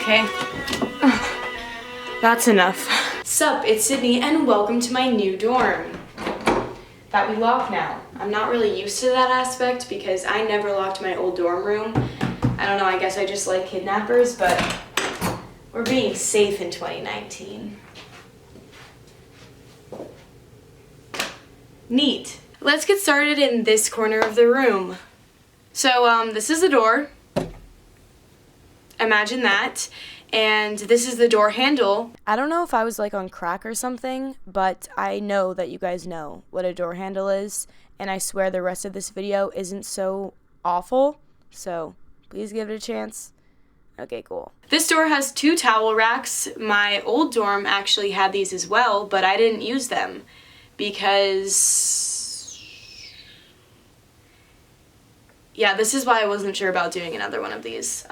Okay. That's enough. Sup, it's Sydney and welcome to my new dorm that we lock now. I'm not really used to that aspect because I never locked my old dorm room. I don't know, I guess I just like kidnappers, but we're being safe in 2019. Neat. Let's get started in this corner of the room. So this is the door. Imagine that. And this is the door handle. I don't know if I was like on crack or something, but I know that you guys know what a door handle is, and I swear the rest of this video isn't so awful, so please give it a chance. Okay, cool. This door has 2 towel racks. My old dorm actually had these as well, but I didn't use them because, yeah, this is why I wasn't sure about doing another one of these.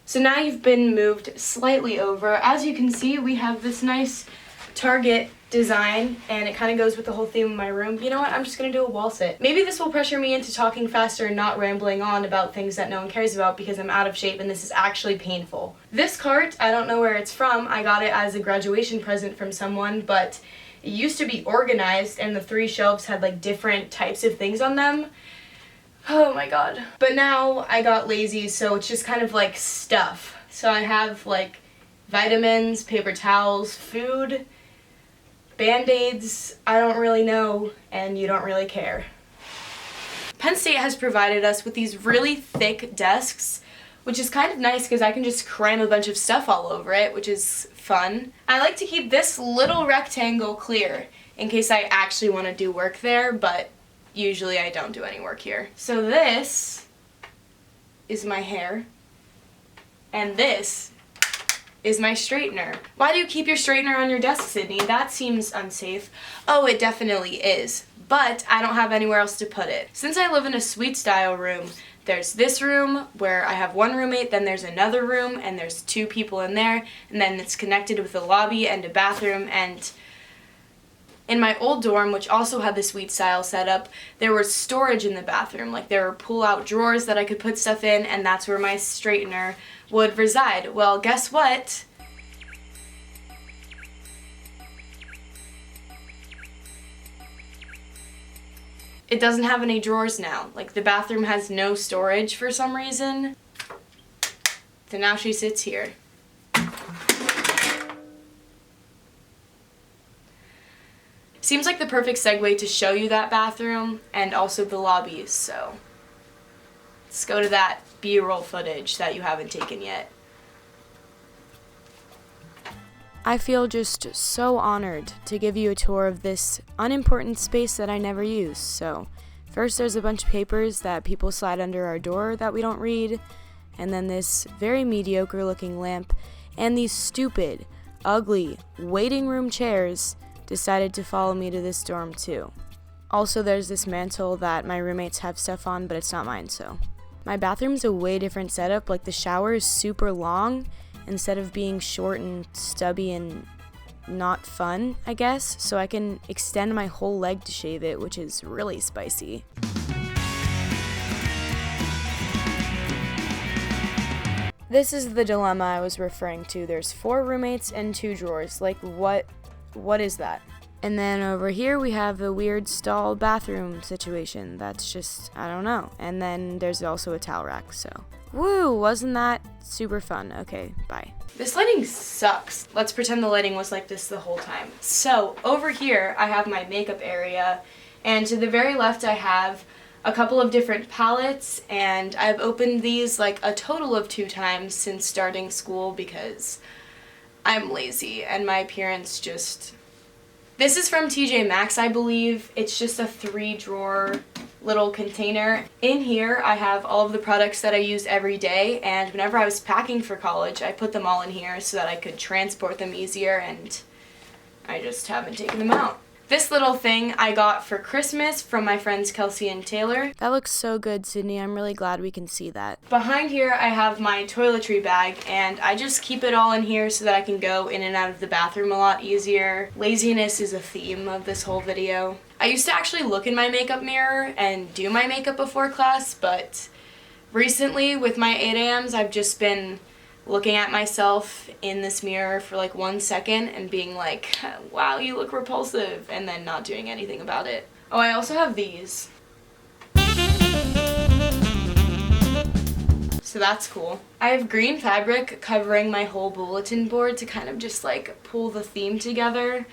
So now you've been moved slightly over. As you can see, we have this nice Target design, and it kind of goes with the whole theme of my room. You know what? I'm just going to do a wall sit. Maybe this will pressure me into talking faster and not rambling on about things that no one cares about because I'm out of shape and this is actually painful. This cart, I don't know where it's from. I got it as a graduation present from someone, but it used to be organized and the 3 shelves had like different types of things on them. Oh my god. But now I got lazy, so it's just kind of like stuff. So I have like vitamins, paper towels, food, Band-Aids, I don't really know, and you don't really care. Penn State has provided us with these really thick desks, which is kind of nice because I can just cram a bunch of stuff all over it, which is fun. I like to keep this little rectangle clear in case I actually want to do work there, but usually I don't do any work here. So this is my hair, and this is my straightener. Why do you keep your straightener on your desk, Sydney? That seems unsafe. Oh, it definitely is, but I don't have anywhere else to put it. Since I live in a suite style room, there's this room where I have 1 roommate, then there's another room, and there's 2 people in there, and then it's connected with a lobby and a bathroom, and in my old dorm, which also had the suite style setup, there was storage in the bathroom. Like there were pull-out drawers that I could put stuff in, and that's where my straightener would reside. Well, guess what? It doesn't have any drawers now. Like the bathroom has no storage for some reason. So now she sits here. Seems like the perfect segue to show you that bathroom and also the lobby, so let's go to that B-roll footage that you haven't taken yet. I feel just so honored to give you a tour of this unimportant space that I never use. So first there's a bunch of papers that people slide under our door that we don't read, and then this very mediocre looking lamp, and these stupid, ugly waiting room chairs decided to follow me to this dorm too. Also, there's this mantle that my roommates have stuff on, but it's not mine, so. My bathroom's a way different setup. Like the shower is super long instead of being short and stubby and not fun, I guess. So I can extend my whole leg to shave it, which is really spicy. This is the dilemma I was referring to. There's 4 roommates and 2 drawers. Like what is that? And then over here we have the weird stall bathroom situation. That's just, I don't know. And then there's also a towel rack, so. Woo, wasn't that super fun? Okay, bye. This lighting sucks. Let's pretend the lighting was like this the whole time. So over here I have my makeup area, and to the very left I have a couple of different palettes, and I've opened these like a total of 2 times since starting school because I'm lazy and my appearance just... This is from TJ Maxx, I believe. It's just a 3-drawer little container. In here, I have all of the products that I use every day, and whenever I was packing for college, I put them all in here so that I could transport them easier, and I just haven't taken them out. This little thing I got for Christmas from my friends Kelsey and Taylor. That looks so good, Sydney. I'm really glad we can see that. Behind here, I have my toiletry bag, and I just keep it all in here so that I can go in and out of the bathroom a lot easier. Laziness is a theme of this whole video. I used to actually look in my makeup mirror and do my makeup before class, but recently with my 8 a.m.s, I've just been looking at myself in this mirror for like 1 second and being like, wow, you look repulsive, and then not doing anything about it. Oh, I also have these. So that's cool. I have green fabric covering my whole bulletin board to kind of just like pull the theme together,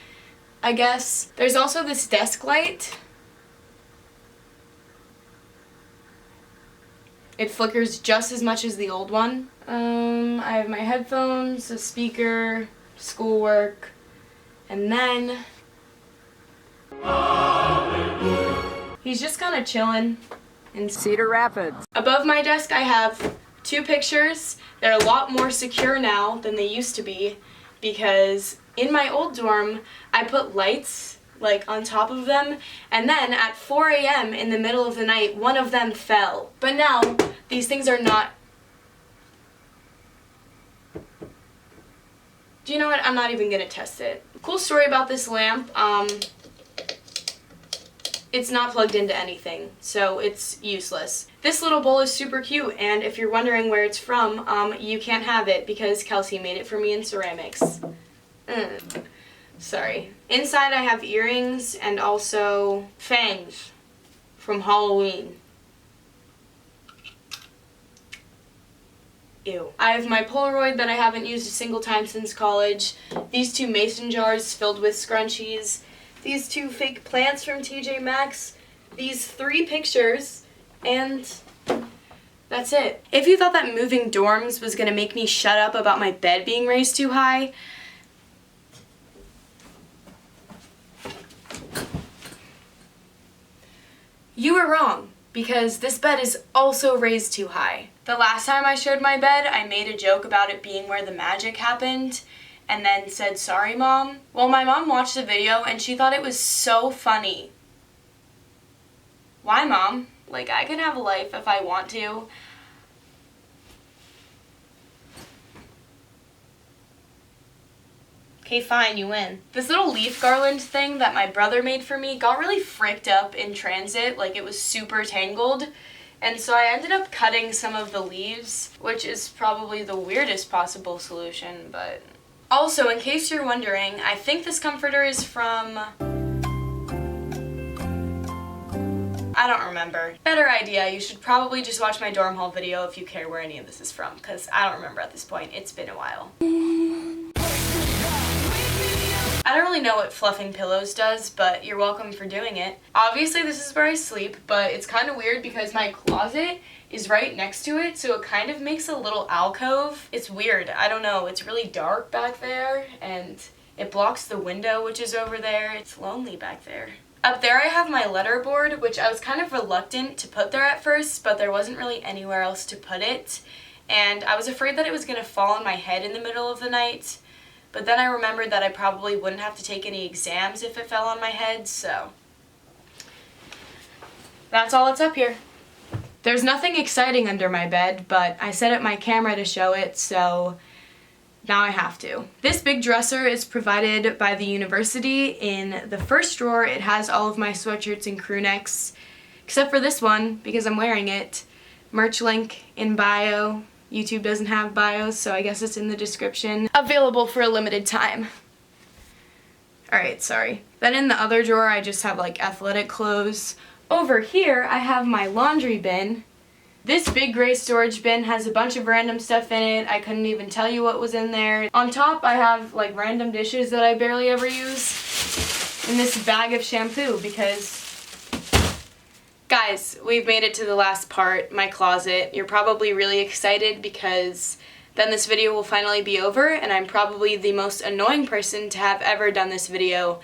I guess. There's also this desk light. It flickers just as much as the old one. I have my headphones, a speaker, schoolwork, and then he's just kind of chilling in Cedar Rapids. Above my desk I have 2 pictures. They're a lot more secure now than they used to be because in my old dorm I put lights like on top of them, and then at 4 a.m. in the middle of the night one of them fell. But now these things are not. Do you know what? I'm not even gonna test it. Cool story about this lamp. It's not plugged into anything, so it's useless. This little bowl is super cute, and if you're wondering where it's from, you can't have it because Kelsey made it for me in ceramics. Sorry. Inside I have earrings and also fangs from Halloween. Ew. I have my Polaroid that I haven't used a single time since college. These 2 mason jars filled with scrunchies. These 2 fake plants from TJ Maxx. These 3 pictures. And that's it. If you thought that moving dorms was gonna make me shut up about my bed being raised too high, you were wrong, because this bed is also raised too high. The last time I showed my bed, I made a joke about it being where the magic happened, and then said, sorry, Mom. Well, my mom watched the video, and she thought it was so funny. Why, Mom? Like, I can have a life if I want to. Okay, fine, you win. This little leaf garland thing that my brother made for me got really fricked up in transit, like it was super tangled. And so I ended up cutting some of the leaves, which is probably the weirdest possible solution, but... Also, in case you're wondering, I think this comforter is from... I don't remember. Better idea, you should probably just watch my dorm haul video if you care where any of this is from, because I don't remember at this point. It's been a while. I don't really know what fluffing pillows does, but you're welcome for doing it. Obviously this is where I sleep, but it's kind of weird because my closet is right next to it, so it kind of makes a little alcove. It's weird, I don't know, it's really dark back there, and it blocks the window which is over there. It's lonely back there. Up there I have my letter board, which I was kind of reluctant to put there at first, but there wasn't really anywhere else to put it, and I was afraid that it was going to fall on my head in the middle of the night. But then I remembered that I probably wouldn't have to take any exams if it fell on my head, so that's all that's up here. There's nothing exciting under my bed, but I set up my camera to show it, so now I have to. This big dresser is provided by the university. In the first drawer, it has all of my sweatshirts and crew necks, except for this one, because I'm wearing it. Merch link in bio. YouTube doesn't have bios, so I guess it's in the description. Available for a limited time. Alright, sorry. Then in the other drawer, I just have like athletic clothes. Over here, I have my laundry bin. This big gray storage bin has a bunch of random stuff in it. I couldn't even tell you what was in there. On top, I have like random dishes that I barely ever use. And this bag of shampoo because... Guys, we've made it to the last part, my closet. You're probably really excited because then this video will finally be over, and I'm probably the most annoying person to have ever done this video,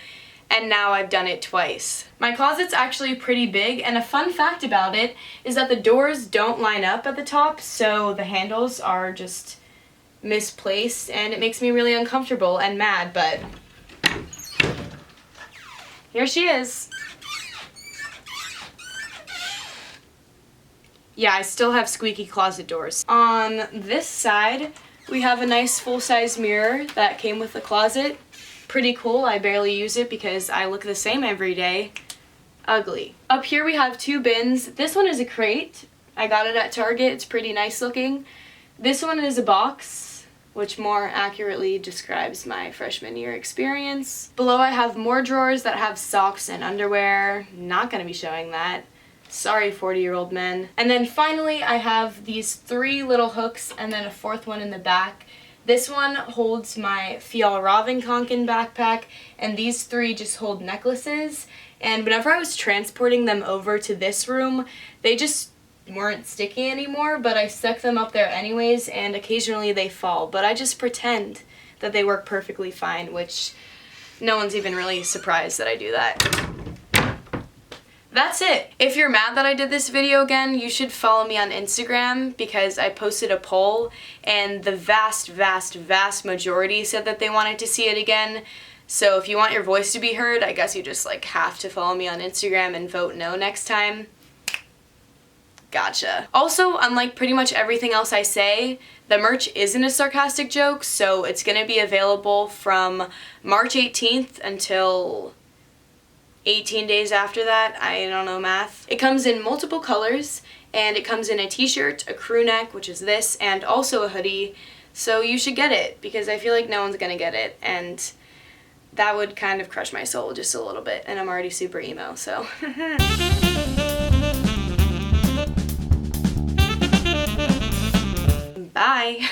and now I've done it twice. My closet's actually pretty big, and a fun fact about it is that the doors don't line up at the top, so the handles are just misplaced, and it makes me really uncomfortable and mad, but here she is. Yeah, I still have squeaky closet doors. On this side, we have a nice full-size mirror that came with the closet. Pretty cool. I barely use it because I look the same every day. Ugly. Up here we have 2 bins. This one is a crate. I got it at Target. It's pretty nice looking. This one is a box. which more accurately describes my freshman year experience. Below I have more drawers that have socks and underwear. Not gonna be showing that. Sorry, 40-year-old men. And then finally I have these 3 little hooks and then a 4th one in the back. This one holds my Fjallravenkanken backpack, and these 3 just hold necklaces. And whenever I was transporting them over to this room, they just weren't sticky anymore, but I stuck them up there anyways, and occasionally they fall. But I just pretend that they work perfectly fine, which no one's even really surprised that I do that. That's it. If you're mad that I did this video again, you should follow me on Instagram because I posted a poll and the vast majority said that they wanted to see it again. So if you want your voice to be heard, I guess you just like have to follow me on Instagram and vote no next time. Gotcha. Also, unlike pretty much everything else I say, the merch isn't a sarcastic joke, so it's gonna be available from March 18th until 18 days after that. I don't know math. It comes in multiple colors, and it comes in a t-shirt, a crew neck, which is this, and also a hoodie, so you should get it, because I feel like no one's gonna get it, and that would kind of crush my soul just a little bit, and I'm already super emo, so. Bye!